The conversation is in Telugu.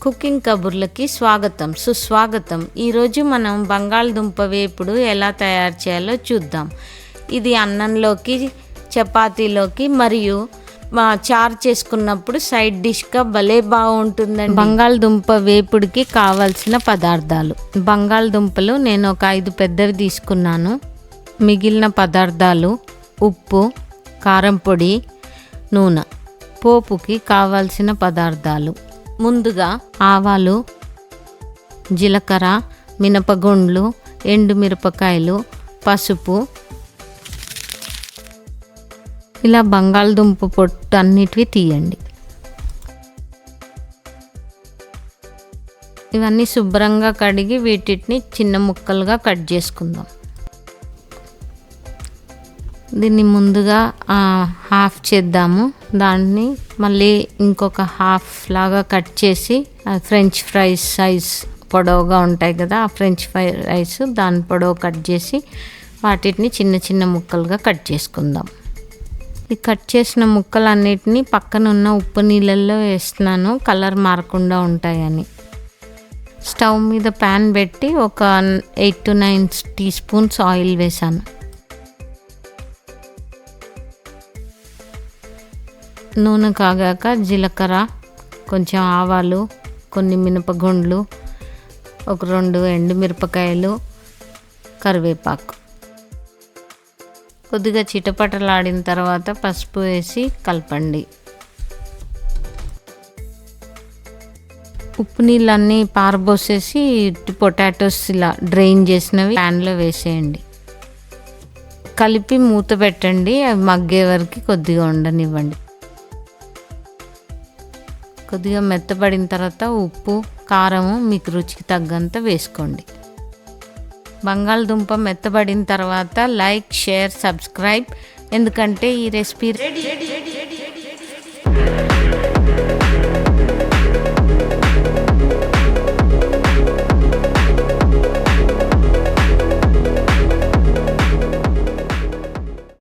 కుకింగ్ కబుర్లకి స్వాగతం సుస్వాగతం. ఈరోజు మనం బంగాళదుంప వేపుడు ఎలా తయారు చేయాలో చూద్దాం. ఇది అన్నంలోకి, చపాతీలోకి మరియు చారు చేసుకున్నప్పుడు సైడ్ డిష్గా భలే బాగుంటుందండి. బంగాళదుంప వేపుడికి కావాల్సిన పదార్థాలు: బంగాళదుంపలు నేను ఒక 5 పెద్దవి తీసుకున్నాను. మిగిలిన పదార్థాలు: ఉప్పు, కారం పొడి, నూనె. పోపుకి కావాల్సిన పదార్థాలు: ముందుగా ఆవాలు, జీలకర్ర, మినపగుండ్లు, ఎండుమిరపకాయలు, పసుపు. ఇలా బంగాళదుంప పొట్టు అన్నిటివి తీయండి. ఇవన్నీ శుభ్రంగా కడిగి వీటిని చిన్న ముక్కలుగా కట్ చేసుకుందాం. దీన్ని ముందుగా హాఫ్ చేద్దాము. దాన్ని మళ్ళీ ఇంకొక హాఫ్ లాగా కట్ చేసి ఫ్రెంచ్ ఫ్రైస్ సైజ్ పొడవుగా ఉంటాయి కదా, ఆ ఫ్రెంచ్ ఫ్రైస్ దాని పొడవు కట్ చేసి వాటిని చిన్న చిన్న ముక్కలుగా కట్ చేసుకుందాం. ఈ కట్ చేసిన ముక్కలన్నిటినీ పక్కన ఉన్న ఉప్పు నీళ్ళల్లో వేస్తున్నాను, కలర్ మారకుండా ఉంటాయని. స్టవ్ మీద ప్యాన్ పెట్టి ఒక 8 to 9 టీ స్పూన్స్ ఆయిల్ వేసాను. నూనె కాగాక జీలకర్ర, కొంచెం ఆవాలు, కొన్ని మినపగుండ్లు, ఒక 2 ఎండుమిరపకాయలు, కరివేపాకు. కొద్దిగా చిటపటలాడిన తర్వాత పసుపు వేసి కలపండి. ఉప్పు నీళ్ళన్నీ పారబోసేసి పొటాటోస్ ఇలా డ్రైన్ చేసినవి ప్యాన్లో వేసేయండి. కలిపి మూత పెట్టండి. అవి మగ్గే వరకు కొద్దిగా ఉండనివ్వండి. కొద్దిగా మెత్తబడిన తర్వాత ఉప్పు, కారము మీకు రుచికి తగ్గంత వేసుకోండి. బంగాళదుంప మెత్తబడిన తర్వాత లైక్, షేర్, సబ్స్క్రైబ్. ఎందుకంటే ఈ రెసిపీ